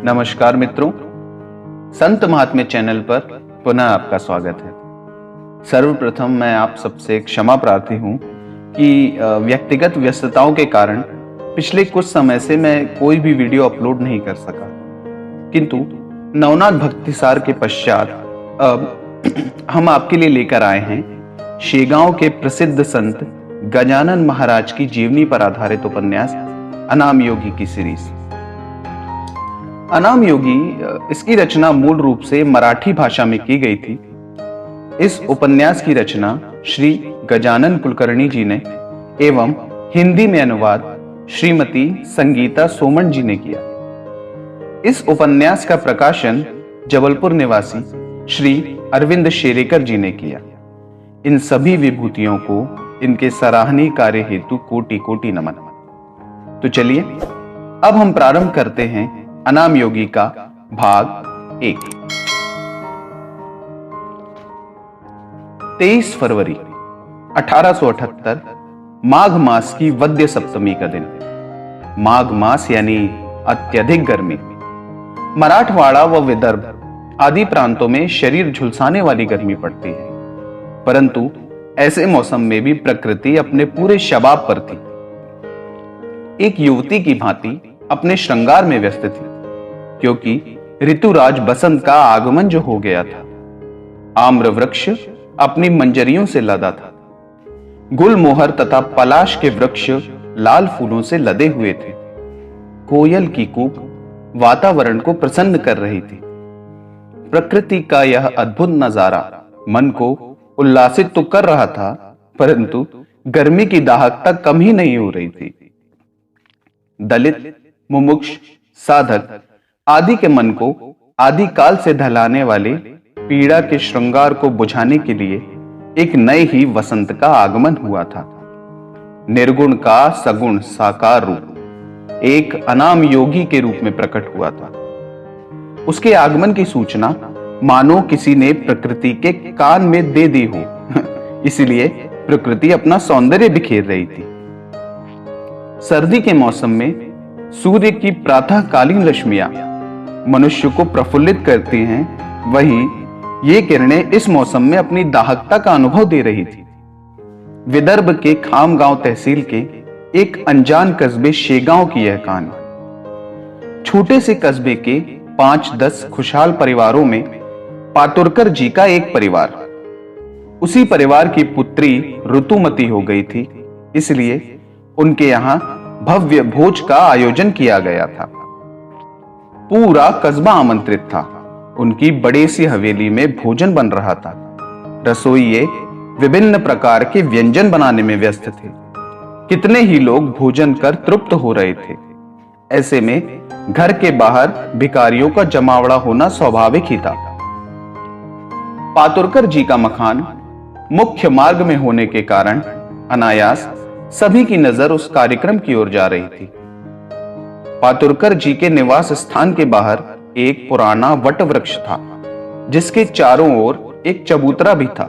नमस्कार मित्रों, संत महात्म्य चैनल पर पुनः आपका स्वागत है। सर्वप्रथम मैं आप सबसे क्षमा प्रार्थी हूँ कि व्यक्तिगत व्यस्तताओं के कारण पिछले कुछ समय से मैं कोई भी वीडियो अपलोड नहीं कर सका, किंतु नवनाथ भक्तिसार के पश्चात अब हम आपके लिए लेकर आए हैं शेगांव के प्रसिद्ध संत गजानन महाराज की जीवनी पर आधारित उपन्यास अनाम योगी की सीरीज। अनाम योगी इसकी रचना मूल रूप से मराठी भाषा में की गई थी। इस उपन्यास की रचना श्री गजानन कुलकर्णी जी ने एवं हिंदी में अनुवाद श्रीमती संगीता सोमन जी ने किया। इस उपन्यास का प्रकाशन जबलपुर निवासी श्री अरविंद शेरेकर जी ने किया। इन सभी विभूतियों को इनके सराहनीय कार्य हेतु कोटि कोटि नमन। तो चलिए अब हम प्रारंभ करते हैं अनाम योगी का भाग 1। 23 फरवरी 1878 माघ मास की वद्य सप्तमी का दिन। माघ मास यानी अत्यधिक गर्मी। मराठवाड़ा व विदर्भ आदि प्रांतों में शरीर झुलसाने वाली गर्मी पड़ती है, परंतु ऐसे मौसम में भी प्रकृति अपने पूरे शबाब पर थी। एक युवती की भांति अपने श्रृंगार में व्यस्त थी, क्योंकि ऋतुराज बसंत का आगमन जो हो गया था। आम्र वृक्ष अपनी मंजरियों से लदा था। गुलमोहर तथा पलाश के वृक्ष लाल फूलों से लदे हुए थे। कोयल की कूक वातावरण को प्रसन्न कर रही थी। प्रकृति का यह अद्भुत नजारा मन को उल्लासित तो कर रहा था, परंतु गर्मी की दाहकता कम ही नहीं हो रही थी। दलित, मुमुक्ष, साधक आदि के मन को आदि काल से ढलाने वाले पीड़ा के श्रृंगार को बुझाने के लिए एक नए ही वसंत का आगमन हुआ था। निर्गुण का सगुण साकार रूप एक अनाम योगी के रूप में प्रकट हुआ था। उसके आगमन की सूचना मानो किसी ने प्रकृति के कान में दे दी हो। इसलिए प्रकृति अपना सौंदर्य बिखेर रही थी। सर्दी के मौसम में सूर्य की प्रातःकालीन रश्मियां मनुष्य को प्रफुल्लित करती हैं, वहीं ये किरणें इस मौसम में अपनी दाहकता का अनुभव दे रही थी। विदर्भ के खामगांव तहसील के एक अनजान कस्बे शेगांव की यह कहानी। छोटे से कस्बे के 5-10 खुशहाल परिवारों में पातुरकर जी का एक परिवार। उसी परिवार की पुत्री ऋतुमती हो गई थी, इसलिए उनके यहां भव्य भोज का आयोजन किया गया था। पूरा कस्बा आमंत्रित था। उनकी बड़ी सी हवेली में भोजन बन रहा था। रसोइये विभिन्न प्रकार के व्यंजन बनाने में व्यस्त थे। कितने ही लोग भोजन कर तृप्त हो रहे थे। ऐसे में घर के बाहर भिखारियों का जमावड़ा होना स्वाभाविक ही था। पातुरकर जी का मकान मुख्य मार्ग में होने के कारण अनायास सभी की नजर उस कार्यक्रम की ओर जा रही थी। पातुरकर जी के निवास स्थान के बाहर एक पुराना वट वृक्ष था, जिसके चारों ओर एक चबूतरा भी था।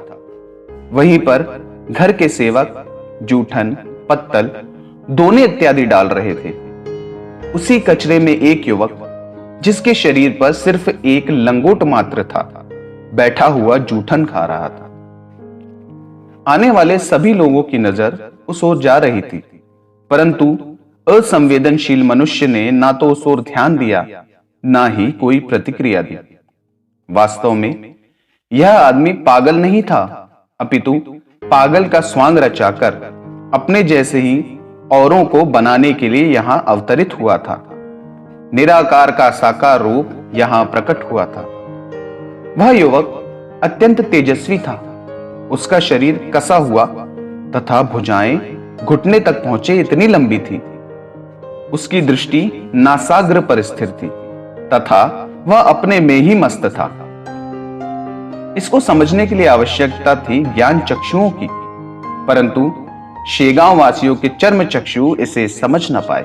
वहीं पर घर के सेवक जूठन, पत्तल, दोने इत्यादि डाल रहे थे। उसी कचरे में एक युवक, जिसके शरीर पर सिर्फ एक लंगोट मात्र था, बैठा हुआ जूठन खा रहा था। आने वाले सभी लोगों की नजर उस ओर जा रही थी, परंतु असंवेदनशील मनुष्य ने ना तो उस ओर ध्यान दिया, ना ही कोई प्रतिक्रिया दी। वास्तव में यह आदमी पागल नहीं था, अपितु पागल का स्वांग रचाकर अपने जैसे ही औरों को बनाने के लिए यहां अवतरित हुआ था। निराकार का साकार रूप यहां प्रकट हुआ था। वह युवक अत्यंत तेजस्वी था। उसका शरीर कसा हुआ तथा भुजाएं घुटने तक पहुंचे इतनी लंबी थी। उसकी दृष्टि नासाग्र पर स्थिर थी तथा वह अपने में ही मस्त था। इसको समझने के लिए आवश्यकता थी ज्ञान चक्षुओं की, परंतु शेगांव वासियों के चर्म चक्षु इसे समझ न पाए।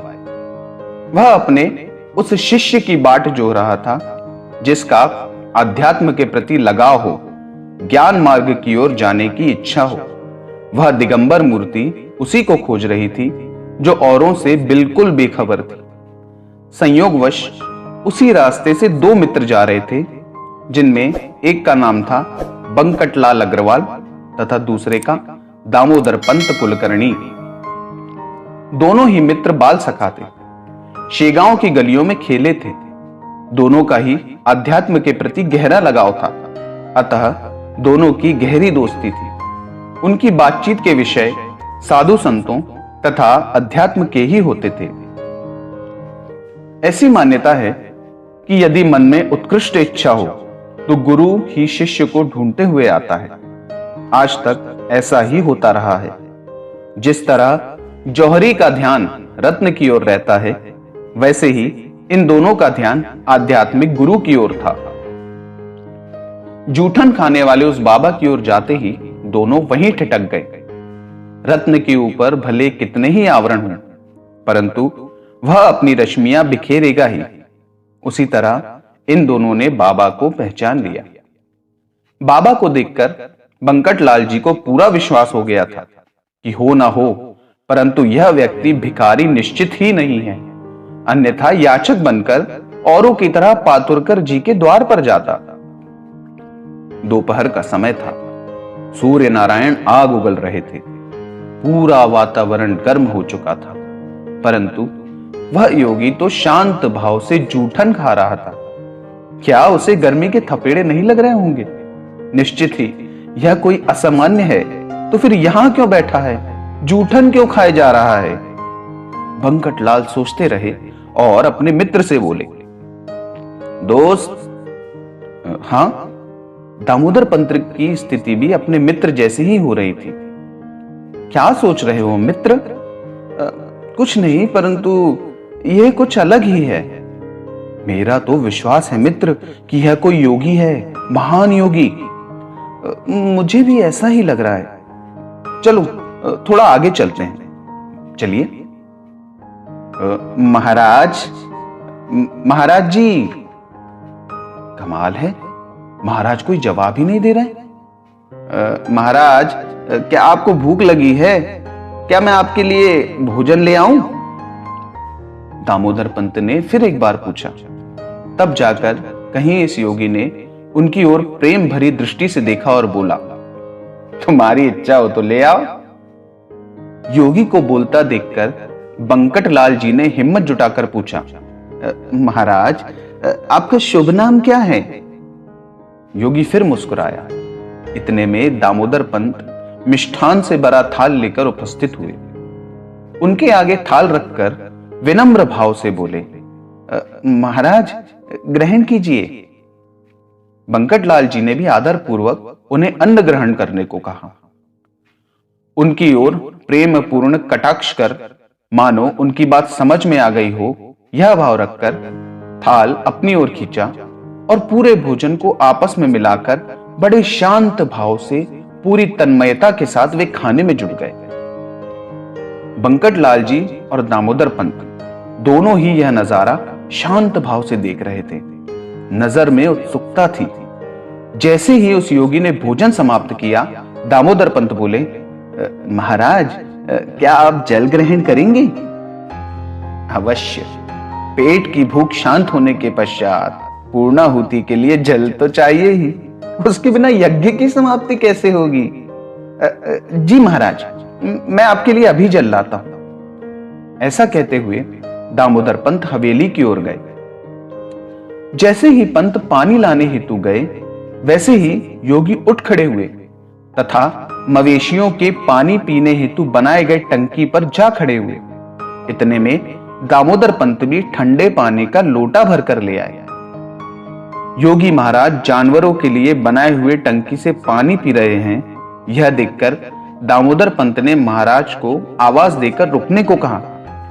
वह अपने उस शिष्य की बाट जोह रहा था, जिसका अध्यात्म के प्रति लगाव हो, ज्ञान मार्ग की ओर जाने की इच्छा हो। वह दिगंबर मूर्ति उसी को खोज रही थी जो औरों से बिल्कुल बेखबर थी। संयोगवश उसी रास्ते से दो मित्र जा रहे थे, जिनमें एक का नाम था बंकटलाल अग्रवाल तथा दूसरे का दामोदर पंत कुलकर्णी। दोनों ही मित्र बाल सखा थे। शेगांव की गलियों में खेले थे। दोनों का ही अध्यात्म के प्रति गहरा लगाव था, अतः दोनों की गहरी दोस्ती थी। उनकी बातचीत के विषय साधु संतों तथा अध्यात्म के ही होते थे। ऐसी मान्यता है कि यदि मन में उत्कृष्ट इच्छा हो तो गुरु ही शिष्य को ढूंढते हुए आता है। आज तक ऐसा ही होता रहा है। जिस तरह जौहरी का ध्यान रत्न की ओर रहता है, वैसे ही इन दोनों का ध्यान आध्यात्मिक गुरु की ओर था। जूठन खाने वाले उस बाबा की ओर जाते ही दोनों वहीं ठिठक गए। रत्न के ऊपर भले कितने ही आवरण हों, परंतु वह अपनी रश्मियां बिखेरेगा ही। उसी तरह इन दोनों ने बाबा को पहचान लिया। बाबा को देखकर बंकटलाल जी को पूरा विश्वास हो गया था कि हो ना हो, परंतु यह व्यक्ति भिखारी निश्चित ही नहीं है, अन्यथा याचक बनकर औरों की तरह पातुरकर जी के द्वार पर जाता। दोपहर का समय था। सूर्य नारायण आग उगल रहे थे। पूरा वातावरण गर्म हो चुका था, परंतु वह योगी तो शांत भाव से जूठन खा रहा था। क्या उसे गर्मी के थपेड़े नहीं लग रहे होंगे? निश्चित ही यह कोई असामान्य है, तो फिर यहां क्यों बैठा है? जूठन क्यों खाए जा रहा है? बंकटलाल सोचते रहे और अपने मित्र से बोले, दोस्त। हां, दामोदर पंत की स्थिति भी अपने मित्र जैसी ही हो रही थी। क्या सोच रहे हो मित्र? कुछ नहीं, परंतु यह कुछ अलग ही है। मेरा तो विश्वास है मित्र कि यह कोई योगी है, महान योगी। मुझे भी ऐसा ही लग रहा है। चलो थोड़ा आगे चलते हैं। चलिए। महाराज जी। कमाल है, महाराज कोई जवाब ही नहीं दे रहे। महाराज, क्या आपको भूख लगी है? क्या मैं आपके लिए भोजन ले आऊं? दामोदर पंत ने फिर एक बार पूछा। तब जाकर कहीं इस योगी ने उनकी ओर प्रेम भरी दृष्टि से देखा और बोला, तुम्हारी इच्छा हो तो ले आओ। योगी को बोलता देखकर बंकटलाल जी ने हिम्मत जुटाकर पूछा, महाराज, आपका शुभ नाम क्या है? योगी फिर मुस्कुराया। इतने में दामोदर पंत मिष्ठान से भरा थाल लेकर उपस्थित हुए। उनके आगे थाल रखकर विनम्र भाव से बोले, महाराज, ग्रहण कीजिए। बंकटलाल जी ने भी आदर पूर्वक उन्हें अन्न ग्रहण करने को कहा। उनकी ओर प्रेम पूर्ण कटाक्ष कर, मानो उनकी बात समझ में आ गई हो, यह भाव रखकर थाल अपनी ओर खींचा और पूरे भोजन को आपस में मिलाकर बड़े शांत भाव से पूरी तन्मयता के साथ वे खाने में जुट गए। बंकटलाल जी और दामोदर पंत दोनों ही यह नजारा शांत भाव से देख रहे थे। नजर में उत्सुकता थी। जैसे ही उस योगी ने भोजन समाप्त किया, दामोदर पंत बोले, महाराज, क्या आप जल ग्रहण करेंगे? अवश्य। पेट की भूख शांत होने के पश्चात पूर्णाहुति के लिए जल तो चाहिए ही। उसके बिना यज्ञ की समाप्ति कैसे होगी? जी महाराज, मैं आपके लिए अभी जल लाता हूं। ऐसा कहते हुए दामोदर पंत हवेली की ओर गए। जैसे ही पंत पानी लाने हेतु गए, वैसे ही योगी उठ खड़े हुए तथा मवेशियों के पानी पीने हेतु बनाए गए टंकी पर जा खड़े हुए। इतने में दामोदर पंत भी ठंडे पानी का लोटा भरकर ले आए। योगी महाराज जानवरों के लिए बनाए हुए टंकी से पानी पी रहे हैं, यह देखकर दामोदर पंत ने महाराज को आवाज देकर रुकने को कहा।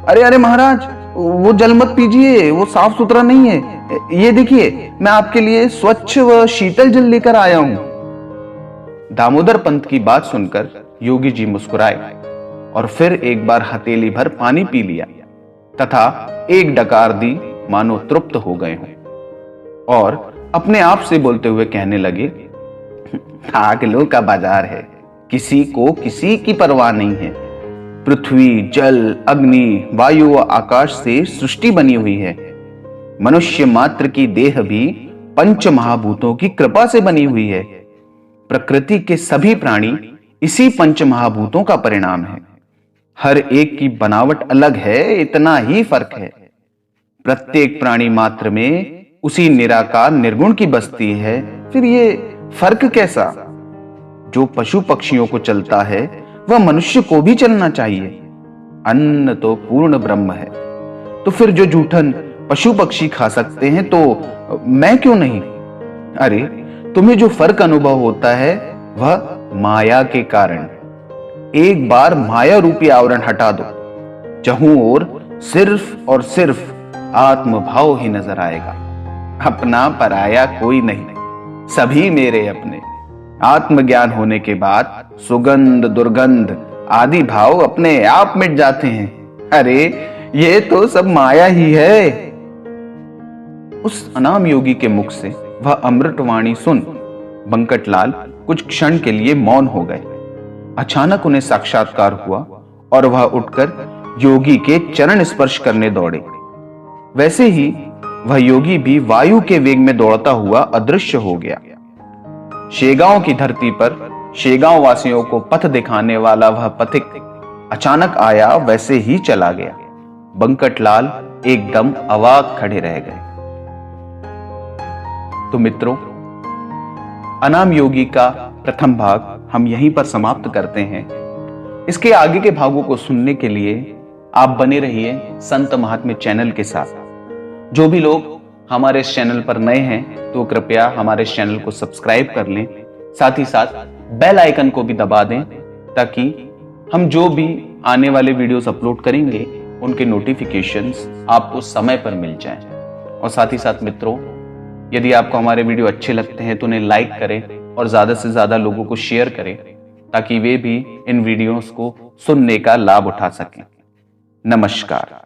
अरे अरे महाराज, वो जल मत पीजिए, वो साफ सुथरा नहीं है। ये देखिए, मैं आपके लिए स्वच्छ व शीतल जल लेकर आया हूं। दामोदर पंत की बात सुनकर योगी जी मुस्कुराए और फिर एक बार हथेली भर पानी पी लिया तथा एक डकार दी, मानो तृप्त हो गए हों, और अपने आप से बोलते हुए कहने लगे, पागलों का बाजार है, किसी को किसी की परवाह नहीं है। पृथ्वी, जल, अग्नि, वायु व आकाश से सृष्टि बनी हुई है। मनुष्य मात्र की देह भी पंच महाभूतों की कृपा से बनी हुई है। प्रकृति के सभी प्राणी इसी पंच महाभूतों का परिणाम है। हर एक की बनावट अलग है, इतना ही फर्क है। प्रत्येक प्राणी मात्र में उसी निराकार निर्गुण की बस्ती है। फिर ये फर्क कैसा? जो पशु पक्षियों को चलता है वह मनुष्य को भी चलना चाहिए। अन्न तो पूर्ण ब्रह्म है, तो फिर जो जूठन पशु पक्षी खा सकते हैं तो मैं क्यों नहीं? अरे, तुम्हें जो फर्क अनुभव होता है वह माया के कारण। एक बार माया रूपी आवरण हटा दो, जहूं और सिर्फ और सिर्फ आत्मभाव ही नजर आएगा। अपना पराया कोई नहीं, सभी मेरे अपने। आत्मज्ञान होने के बाद सुगंध दुर्गंध आदि भाव अपने आप मिट जाते हैं। अरे, ये तो सब माया ही है। उस अनाम योगी के मुख से वह अमृतवाणी सुन बंकटलाल कुछ क्षण के लिए मौन हो गए। अचानक उन्हें साक्षात्कार हुआ और वह उठकर योगी के चरण स्पर्श करने दौड़े। वैसे ही वह योगी भी वायु के वेग में दौड़ता हुआ अदृश्य हो गया। शेगांव की धरती पर शेगांव वासियों को पथ दिखाने वाला वह पथिक अचानक आया, वैसे ही चला गया। बंकटलाल एकदम अवाक खड़े रह गए। तो मित्रों, अनाम योगी का प्रथम भाग हम यहीं पर समाप्त करते हैं। इसके आगे के भागों को सुनने के लिए आप बने रहिए संत महात्म्य चैनल के साथ। जो भी लोग हमारे इस चैनल पर नए हैं तो कृपया हमारे इस चैनल को सब्सक्राइब कर लें, साथ ही साथ बेल आइकन को भी दबा दें, ताकि हम जो भी आने वाले वीडियोस अपलोड करेंगे उनके नोटिफिकेशंस आपको समय पर मिल जाएं। और साथ ही साथ मित्रों, यदि आपको हमारे वीडियो अच्छे लगते हैं तो उन्हें लाइक करें और ज्यादा से ज्यादा लोगों को शेयर करें, ताकि वे भी इन वीडियोस को सुनने का लाभ उठा सकें। नमस्कार।